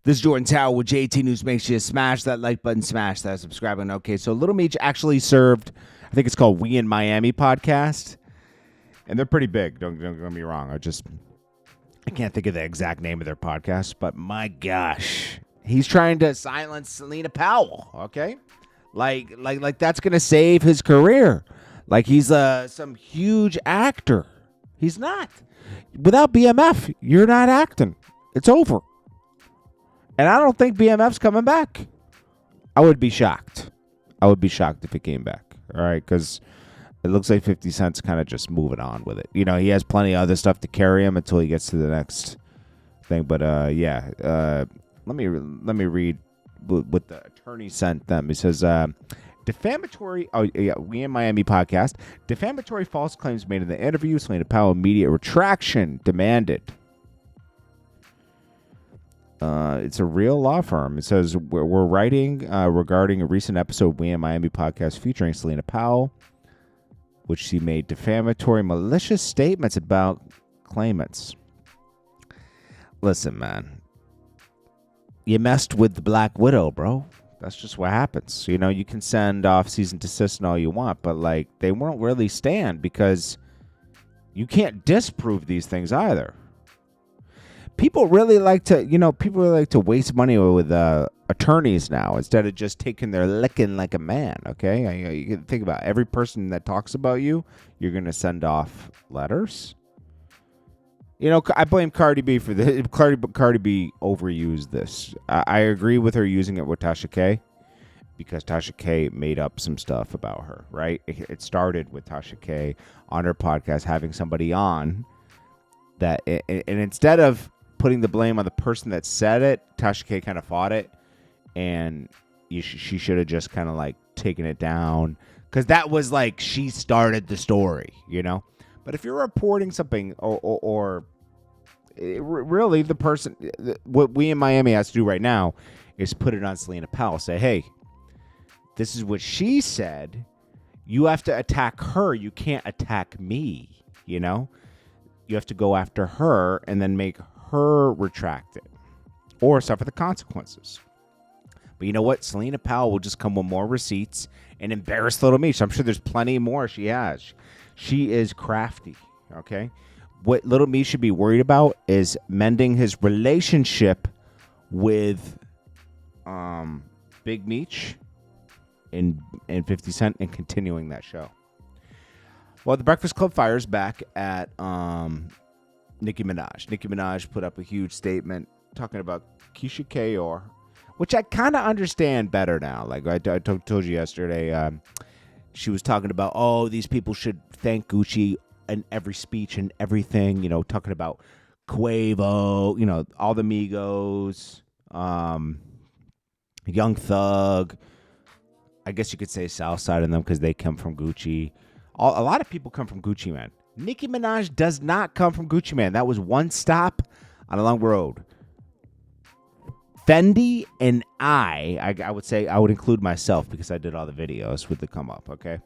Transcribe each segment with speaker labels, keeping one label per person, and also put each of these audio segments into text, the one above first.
Speaker 1: This is Jordan Tower with JT News. Make sure you smash that like button, smash that subscribe button. Okay, so Lil Meech actually served, I think it's called We in Miami podcast. And they're pretty big, don't get me wrong. I can't think of the exact name of their podcast, but my gosh. He's trying to silence Celina Powell, okay? Like that's going to save his career. Like he's some huge actor. He's not. Without BMF, you're not acting. It's over. And I don't think BMF's coming back. I would be shocked. If he came back. All right, because it looks like 50 Cent's kind of just moving on with it. You know, he has plenty of other stuff to carry him until he gets to the next thing. But let me read what the attorney sent them. He says, defamatory. Oh yeah, We in Miami podcast. Defamatory false claims made in the interview. Celina Powell immediate retraction demanded. It's a real law firm. It says, we're writing regarding a recent episode of We in Miami podcast featuring Celina Powell, which she made defamatory, malicious statements about claimants. Listen, man. You messed with the Black Widow, bro. That's just what happens. You know, you can send off cease and desist and all you want, but, like, they won't really stand because you can't disprove these things either. People really like to waste money with attorneys now instead of just taking their licking like a man, okay? You can think about every person that talks about you, you're going to send off letters. You know, I blame Cardi B for this. Cardi B overused this. I agree with her using it with Tasha K because Tasha K made up some stuff about her, right? It started with Tasha K on her podcast having somebody on that, and instead of putting the blame on the person that said it, Tasha K kind of fought it, and she should have just kind of like taken it down because that was like she started the story, you know. But if you're reporting something or really the person, what We in Miami has to do right now is put it on Celina Powell. Say, hey, this is what she said. You have to attack her. You can't attack me, you know. You have to go after her and then make her retract it or suffer the consequences. But you know what? Celina Powell will just come with more receipts and embarrass Lil Meech. I'm sure there's plenty more she has. She is crafty, okay? What Lil Meech should be worried about is mending his relationship with Big Meech and 50 Cent and continuing that show. Well, the Breakfast Club fires back at Nicki Minaj. Nicki Minaj put up a huge statement talking about Keisha Kayor, which I kind of understand better now. Like I told you yesterday, she was talking about, oh, these people should thank Gucci in every speech and everything, you know, talking about Quavo, you know, all the Migos, Young Thug. I guess you could say Southside in them because they come from Gucci. A lot of people come from Gucci, man. Nicki Minaj does not come from Gucci, man. That was one stop on a long road. Fendi and I would say I would include myself because I did all the videos with the come up, okay?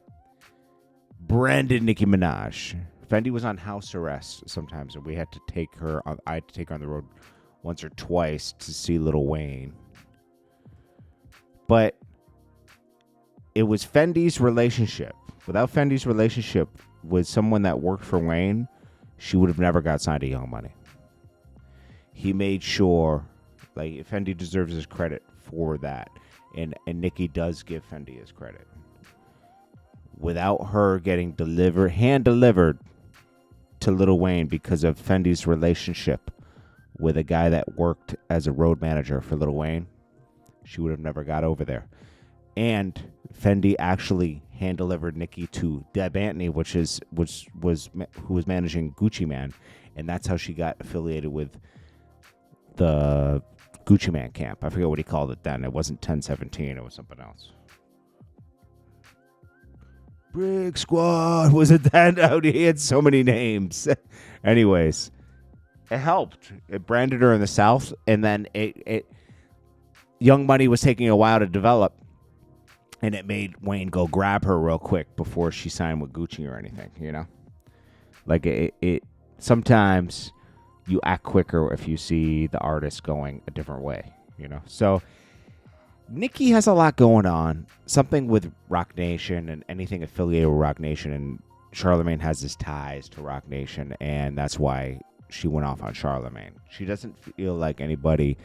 Speaker 1: Branded Nicki Minaj. Fendi was on house arrest sometimes, and we had to take her. I had to take her on the road once or twice to see Lil Wayne. But it was Fendi's relationship. Without Fendi's relationship with someone that worked for Wayne, she would have never got signed to Young Money. He made sure, like, Fendi deserves his credit for that. And Nicki does give Fendi his credit. Without her getting hand-delivered to Lil Wayne because of Fendi's relationship with a guy that worked as a road manager for Lil Wayne, she would have never got over there. And Fendi actually hand-delivered Nicki to Deb Antony, who was managing Gucci Man, and that's how she got affiliated with the Gucci Man camp. I forget what he called it then. It wasn't 1017. It was something else. Brick Squad. Was it that? Oh, he had so many names. Anyways, it helped. It branded her in the South, and then it Young Money was taking a while to develop. And it made Wayne go grab her real quick before she signed with Gucci or anything, you know? Like, it sometimes you act quicker if you see the artist going a different way, So Nicki has a lot going on. Something with Rock Nation and anything affiliated with Rock Nation. And Charlemagne has his ties to Rock Nation. And that's why she went off on Charlemagne. She doesn't feel like anybody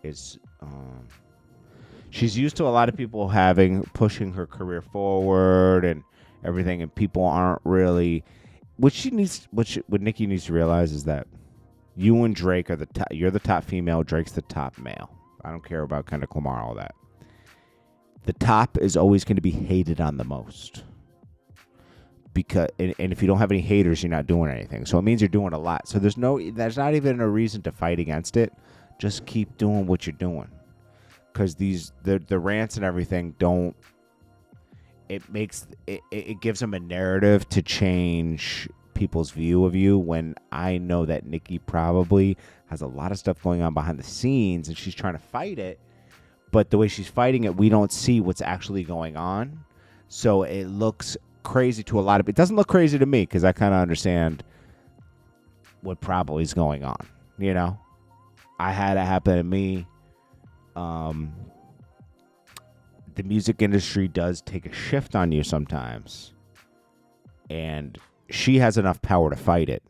Speaker 1: is... she's used to a lot of people pushing her career forward and everything. And people aren't really... What Nicki needs to realize is that you and Drake are you're the top female. Drake's the top male. I don't care about Kendrick Lamar, all that. The top is always going to be hated on the most. And if you don't have any haters, you're not doing anything. So it means you're doing a lot. So there's not even a reason to fight against it. Just keep doing what you're doing. Because the rants and everything it gives them a narrative to change people's view of you, when I know that Nicki probably has a lot of stuff going on behind the scenes and she's trying to fight it, but the way she's fighting it, we don't see what's actually going on. So it looks crazy to a lot of people. It doesn't look crazy to me because I kind of understand what probably is going on. I had it happen to me. The music industry does take a shift on you sometimes. And she has enough power to fight it.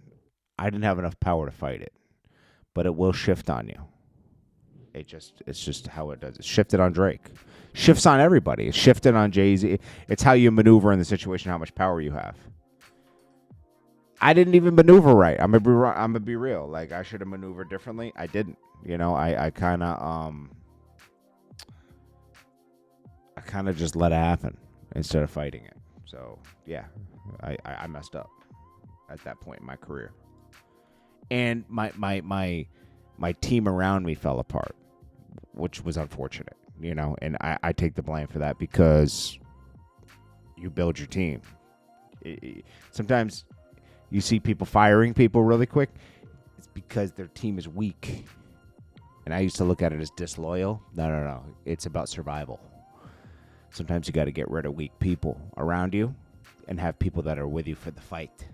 Speaker 1: I didn't have enough power to fight it. But it will shift on you. It's just how it does. It's shifted on Drake. Shifts on everybody. It's shifted on Jay-Z. It's how you maneuver in the situation, how much power you have. I didn't even maneuver right. I'm gonna be real. Like, I should have maneuvered differently. I didn't. I kind of just let it happen instead of fighting it. So yeah, I messed up at that point in my career, and my team around me fell apart, which was unfortunate. And I take the blame for that, because you build your team. Sometimes you see people firing people really quick. It's because their team is weak. And I used to look at it as disloyal. No. It's about survival. Sometimes you got to get rid of weak people around you and have people that are with you for the fight.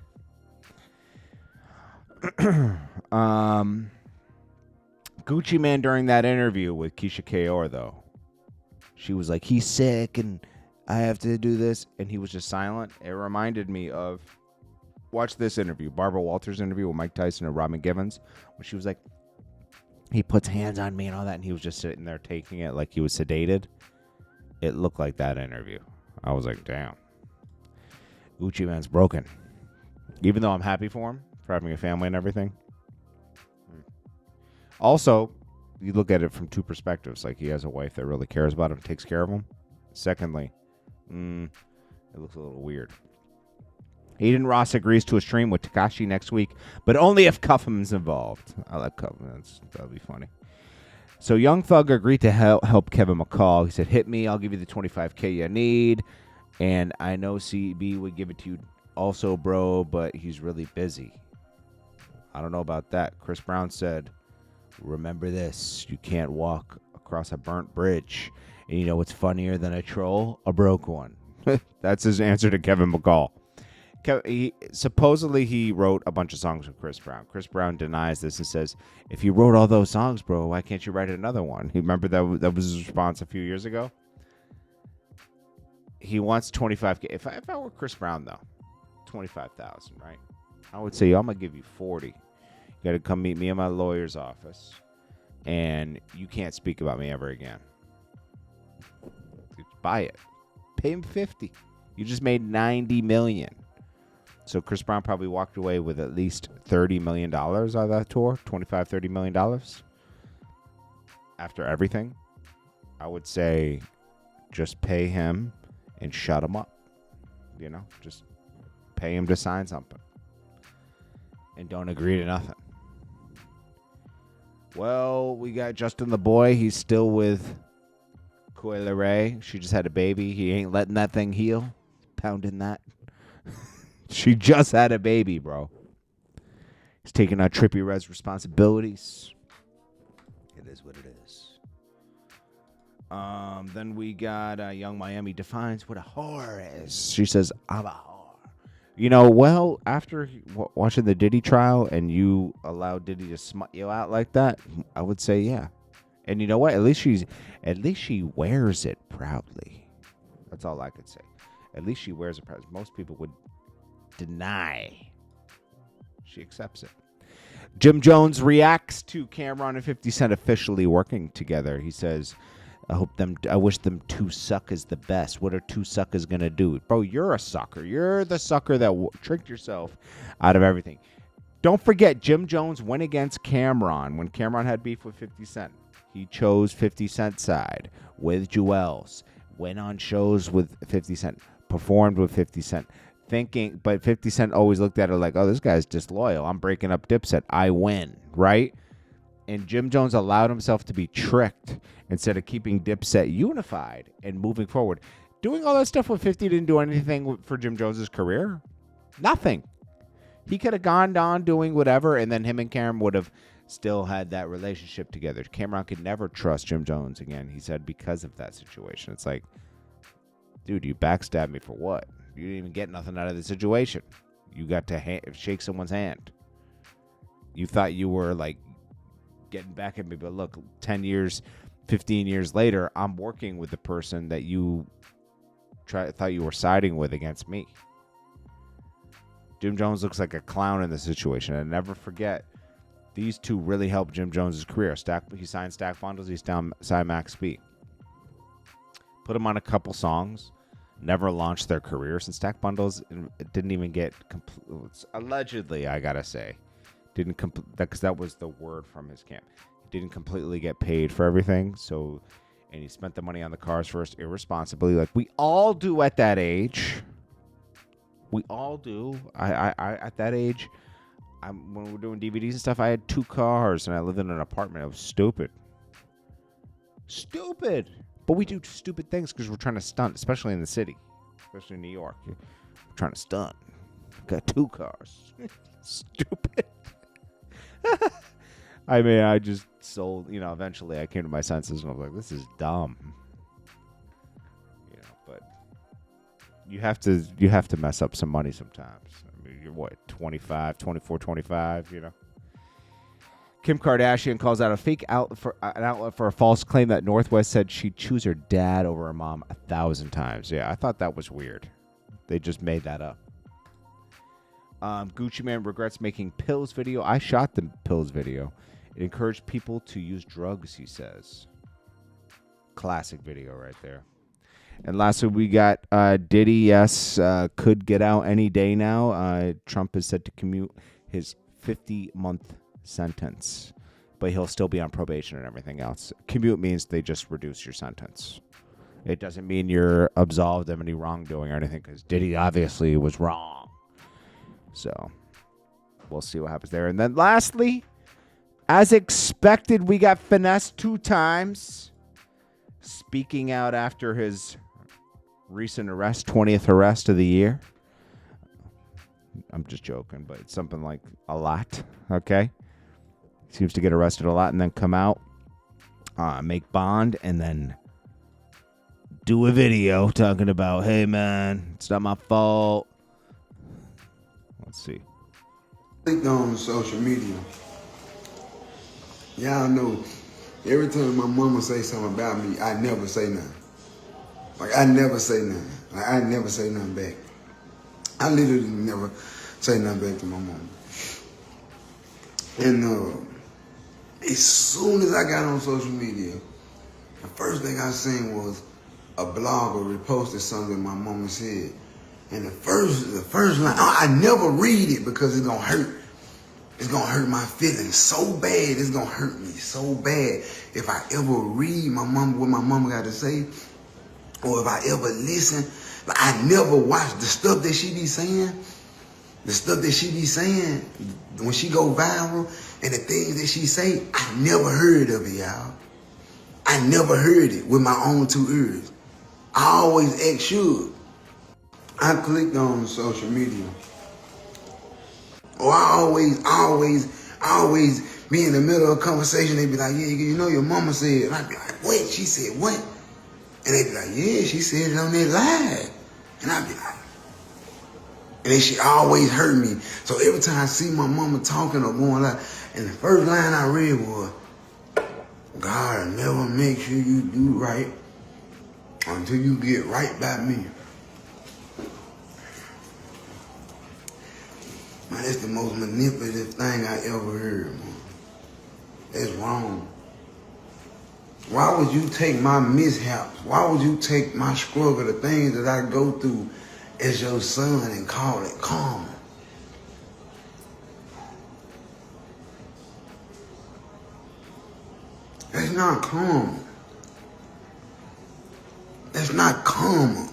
Speaker 1: Gucci Mane, during that interview with Keisha Kaur, though, she was like, he's sick and I have to do this. And he was just silent. It reminded me of, watch this interview, Barbara Walters' interview with Mike Tyson and Robin Givens, when she was like, he puts hands on me and all that, and he was just sitting there taking it like he was sedated. It looked like that interview. I was like, damn. Gucci Mane's broken. Even though I'm happy for him, for having a family and everything. Also, you look at it from two perspectives. Like, he has a wife that really cares about him, takes care of him. Secondly, it looks a little weird. Aiden Ross agrees to a stream with Tekashi next week, but only if Cuffham's involved. I like Cuffham. That'll be funny. So Young Thug agreed to help Kevin McCall. He said, hit me. I'll give you the $25K you need. And I know CB would give it to you also, bro, but he's really busy. I don't know about that. Chris Brown said, remember this. You can't walk across a burnt bridge. And you know what's funnier than a troll? A broke one. That's his answer to Kevin McCall. Supposedly he wrote a bunch of songs with Chris Brown. Chris Brown denies this and says, if you wrote all those songs, bro, why can't you write another one? You remember that was his response a few years ago? He wants $25K. If I were Chris Brown, though, $25,000, right? I would say, I'm going to give you $40,000. You got to come meet me in my lawyer's office, and you can't speak about me ever again. Buy it. Pay him $50,000. You just made $90 million. So Chris Brown probably walked away with at least $30 million out of that tour. $25-30 million. After everything, I would say just pay him and shut him up. Just pay him to sign something. And don't agree to nothing. Well, we got Justin the Boy. He's still with Coi Leray. She just had a baby. He ain't letting that thing heal. Pounding that. She just had a baby, bro. He's taking on Trippie Redd's responsibilities. It is what it is. Then we got Young Miami defines what a whore is. She says, I'm a whore. After watching the Diddy trial and you allow Diddy to smut you out like that, I would say, yeah. And you know what? At least she wears it proudly. That's all I could say. At least she wears it proudly. Most people would deny. She accepts it. Jim Jones reacts to Cameron and 50 Cent officially working together. He says, I wish them two suckers the best. What are two suckers going to do? Bro, you're a sucker. You're the sucker that tricked yourself out of everything. Don't forget, Jim Jones went against Cameron when Cameron had beef with 50 Cent. He chose 50 Cent's side with Jewels. Went on shows with 50 Cent. Performed with 50 Cent. But 50 Cent always looked at it like, oh, this guy's disloyal. I'm breaking up Dipset. I win, right? And Jim Jones allowed himself to be tricked instead of keeping Dipset unified and moving forward. Doing all that stuff with 50 didn't do anything for Jim Jones's career. Nothing. He could have gone on doing whatever, and then him and Cameron would have still had that relationship together. Cameron could never trust Jim Jones again, he said, because of that situation. It's like, dude, you backstabbed me for what? You didn't even get nothing out of the situation. You got to shake someone's hand. You thought you were like getting back at me, but look, 10 years, 15 years later, I'm working with the person that you thought you were siding with against me. Jim Jones looks like a clown in this situation. And never forget, these two really helped Jim Jones' career. He signed Stack Bundles. He signed Max B. Put him on a couple songs. Never launched their career since Stack Bundles. It didn't even get allegedly, I gotta say, didn't because that was the word from his camp. He didn't completely get paid for everything. So, and he spent the money on the cars first irresponsibly, like we all do at that age. We all do. I at that age, when we're doing DVDs and stuff, I had 2 cars and I lived in an apartment. It was stupid. Stupid. But we do stupid things because we're trying to stunt, especially in the city, especially in New York. We're trying to stunt. Got 2 cars. Stupid. I mean, I just sold, eventually I came to my senses and I was like, this is dumb. But you have to mess up some money sometimes. I mean, you're what, 24, 25, Kim Kardashian calls out a fake outlet for a false claim that Northwest said she'd choose her dad over her mom 1,000 times. Yeah, I thought that was weird. They just made that up. Gucci Man regrets making pills video. I shot the pills video. It encouraged people to use drugs, he says. Classic video right there. And lastly, we got Diddy, yes, could get out any day now. Trump is set to commute his 50-month sentence, but he'll still be on probation and everything else. Commute means they just reduce your sentence. It doesn't mean you're absolved of any wrongdoing or anything, because Diddy obviously was wrong. So we'll see what happens there. And then lastly, as expected, we got Finesse2Tymes speaking out after his recent arrest, 20th arrest of the year. I'm just joking, but it's something like a lot, okay? Seems to get arrested a lot and then come out, make bond, and then do a video talking about, hey, man, it's not my fault. Let's see.
Speaker 2: Clicked on social media. Y'all know, every time my mama say something about me, I never say nothing. Like, I never say nothing. Like, I never say nothing back. I literally never say nothing back to my mama. And as soon as I got on social media, the first thing I seen was a blogger reposted something my mama said. And the first line, I never read it because it's gonna hurt. It's gonna hurt my feelings so bad. It's gonna hurt me so bad if I ever read what my mama got to say, or if I ever listen. Like, I never watch the stuff that she be saying. The stuff that she be saying when she go viral, and the things that she say, I never heard of it, y'all. I never heard it with my own 2 ears. I always act sure. I clicked on social media. Or I always be in the middle of a conversation. They be like, yeah, your mama said. And I be like, what? She said what? And they be like, yeah, she said it on that live. And I be like, and then she always hurt me. So every time I see my mama talking or going like, and the first line I read was, God will never make sure you do right until you get right by me. Man, that's the most manipulative thing I ever heard, man. That's wrong. Why would you take my mishaps? Why would you take my struggle, the things that I go through as your son and call it karma? That's not karma. That's not karma.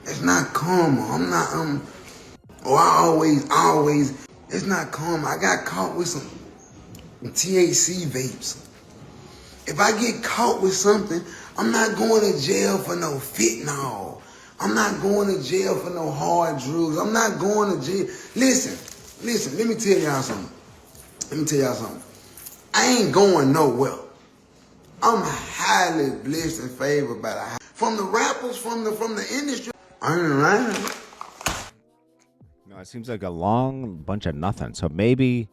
Speaker 2: That's not karma. It's not karma. I got caught with some THC vapes. If I get caught with something, I'm not going to jail for no fentanyl. I'm not going to jail for no hard drugs. I'm not going to jail. Listen, let me tell y'all something. I ain't going nowhere. I'm highly blessed and favored by the from the rappers, from the industry. I ain't lying.
Speaker 1: No, it seems like a long bunch of nothing. So maybe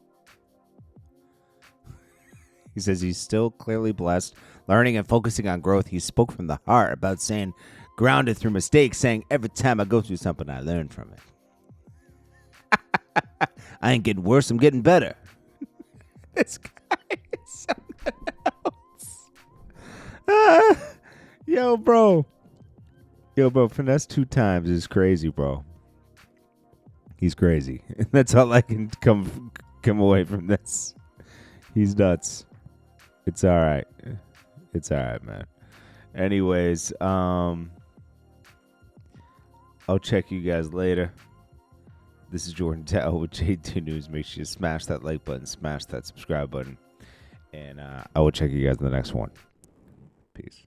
Speaker 1: he says he's still clearly blessed, learning and focusing on growth. He spoke from the heart about saying grounded through mistakes, saying every time I go through something, I learn from it. I ain't getting worse, I'm getting better. This guy is something else. Yo, bro, Finesse2Tymes is crazy, bro. He's crazy. That's all I can come away from this. He's nuts. It's all right. It's all right, man. Anyways, I'll check you guys later. This is JordanTower with J2 News. Make sure you smash that like button, smash that subscribe button, and I will check you guys in the next one. Peace.